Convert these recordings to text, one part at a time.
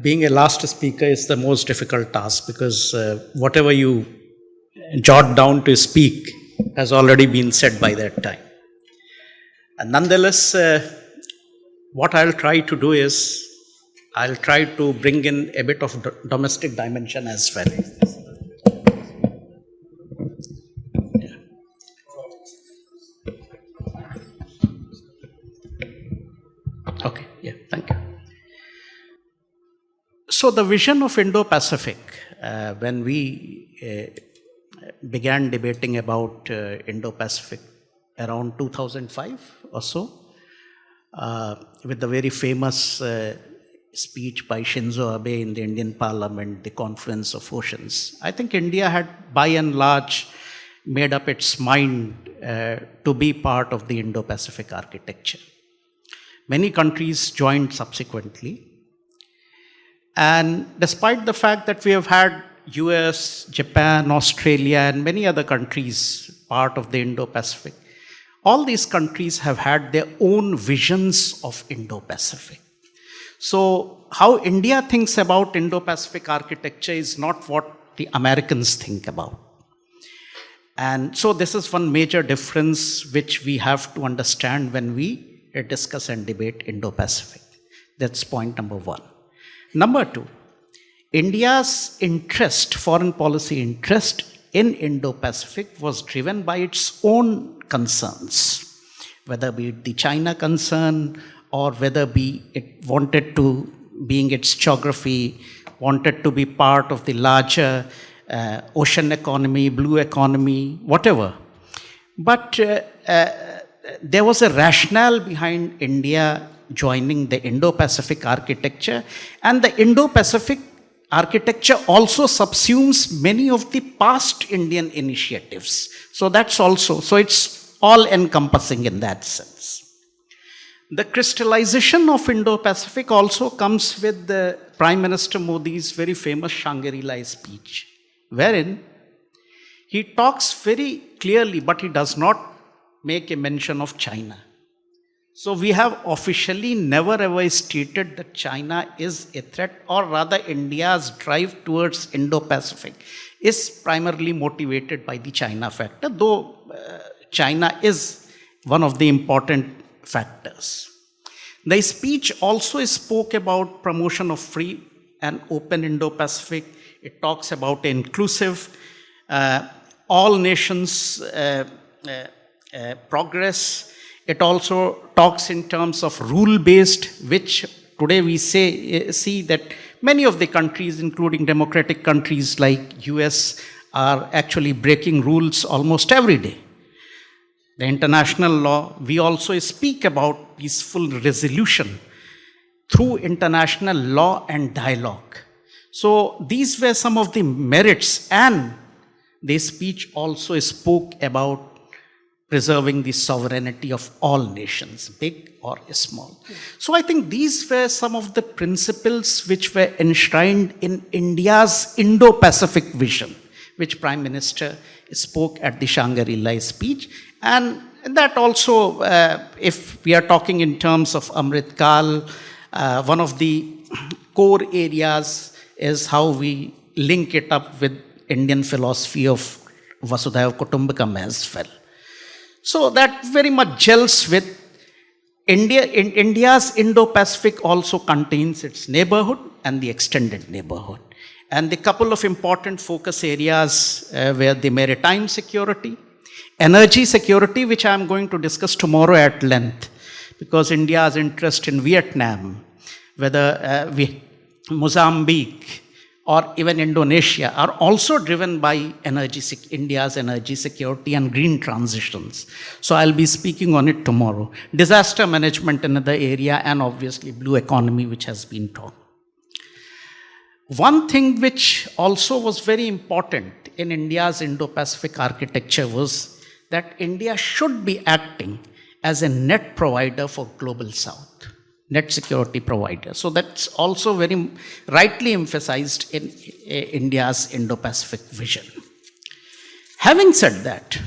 being a last speaker is the most difficult task because whatever you jot down to speak has already been said by that time. And nonetheless, what I'll try to do is, I'll try to bring in a bit of domestic dimension as well. Yeah. Okay, yeah, thank you. So the vision of Indo-Pacific, when we began debating about Indo-Pacific around 2005 or so, with the very famous speech by Shinzo Abe in the Indian Parliament, the Confluence of Oceans. I think India had by and large made up its mind to be part of the Indo-Pacific architecture. Many countries joined subsequently. And despite the fact that we have had US, Japan, Australia, and many other countries part of the Indo-Pacific, all these countries have had their own visions of Indo-Pacific. So how India thinks about Indo-Pacific architecture is not what the Americans think about. And so this is one major difference which we have to understand when we discuss and debate Indo-Pacific. That's point number one. Number two, India's interest, foreign policy interest in Indo-Pacific was driven by its own concerns, whether be it the China concern or whether be it wanted to, being its geography, wanted to be part of the larger ocean economy, blue economy, whatever. But there was a rationale behind India joining the Indo-Pacific architecture, and the Indo-Pacific architecture also subsumes many of the past Indian initiatives. So that's also, so it's all encompassing in that sense. The crystallization of Indo-Pacific also comes with the Prime Minister Modi's very famous Shangri-La speech, wherein he talks very clearly, but he does not make a mention of China. So we have officially never ever stated that China is a threat, or rather India's drive towards Indo-Pacific is primarily motivated by the China factor, though China is one of the important factors. The speech also spoke about promotion of free and open Indo-Pacific. It talks about inclusive, all nations progress. It also talks in terms of rule-based, which today we see that many of the countries, including democratic countries like US, are actually breaking rules almost every day. The international law, we also speak about peaceful resolution through international law and dialogue. So these were some of the merits, and the speech also spoke about preserving the sovereignty of all nations, big or small. So I think these were some of the principles which were enshrined in India's Indo-Pacific vision, which Prime Minister spoke at the Shangri-La speech. And that also, if we are talking in terms of Amrit Kal, one of the core areas is how we link it up with Indian philosophy of Vasudhaiva Kutumbakam as well. So that very much gels with India. India's Indo-Pacific also contains its neighborhood and the extended neighborhood. And the couple of important focus areas were the maritime security, energy security, which I am going to discuss tomorrow at length, because India's interest in Vietnam, whether Mozambique or even Indonesia, are also driven by India's energy security and green transitions. So I'll be speaking on it tomorrow. Disaster management, another area, and obviously blue economy, which has been taught. One thing which also was very important in India's Indo-Pacific architecture was that India should be acting as a net provider for Global South. Net security provider. So that's also very rightly emphasized in India's Indo-Pacific vision. Having said that,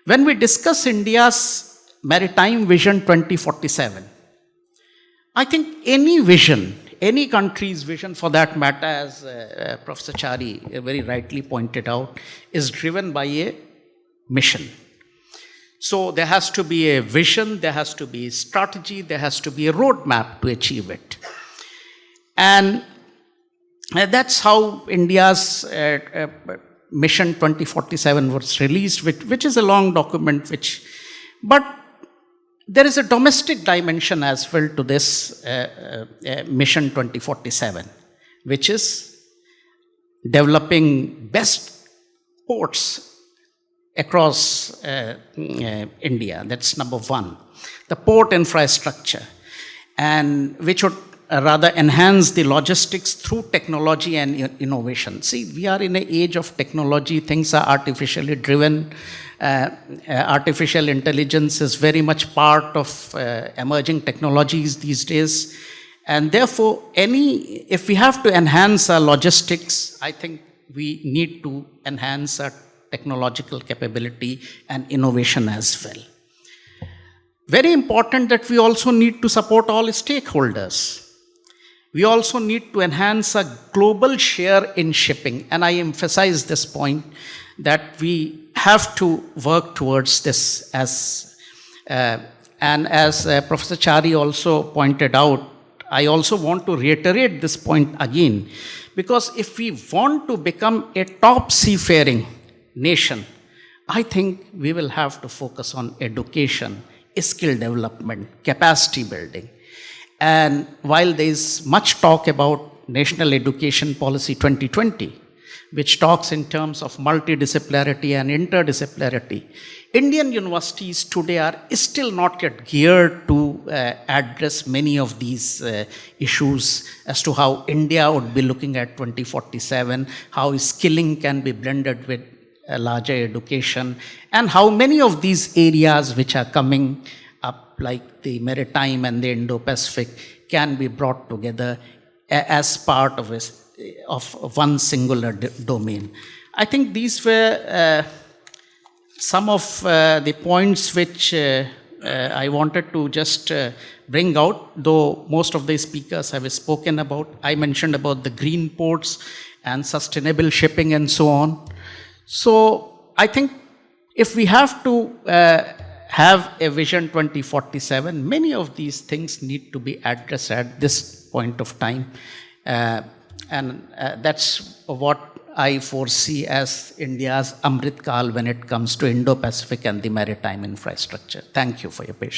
when we discuss India's Maritime Vision 2047, I think any vision, any country's vision for that matter, as Professor Chari very rightly pointed out, is driven by a mission. So there has to be a vision, there has to be a strategy, there has to be a roadmap to achieve it. And that's how India's Mission 2047 was released, which is a long document, but there is a domestic dimension as well to this Mission 2047, which is developing best ports across India. That's number one. The port infrastructure, and which would rather enhance the logistics through technology and innovation. See, we are in an age of technology. Things are artificially driven. Artificial intelligence is very much part of emerging technologies these days. And therefore, if we have to enhance our logistics, I think we need to enhance our technological capability and innovation as well. Very important that we also need to support all stakeholders. We also need to enhance a global share in shipping. And I emphasize this point that we have to work towards this and as Professor Chari also pointed out, I also want to reiterate this point again, because if we want to become a top seafaring nation, I think we will have to focus on education, skill development, capacity building. And while there is much talk about National Education Policy 2020, which talks in terms of multidisciplinarity and interdisciplinarity, Indian universities today are still not yet geared to address many of these issues as to how India would be looking at 2047, how skilling can be blended with larger education, and how many of these areas which are coming up, like the maritime and the Indo-Pacific, can be brought together as part of one singular domain. I think these were some of the points which I wanted to just bring out, though most of the speakers have spoken about. I mentioned about the green ports and sustainable shipping and so on. So I think if we have to have a Vision 2047, many of these things need to be addressed at this point of time. And that's what I foresee as India's Amrit Kal when it comes to Indo-Pacific and the maritime infrastructure. Thank you for your patience.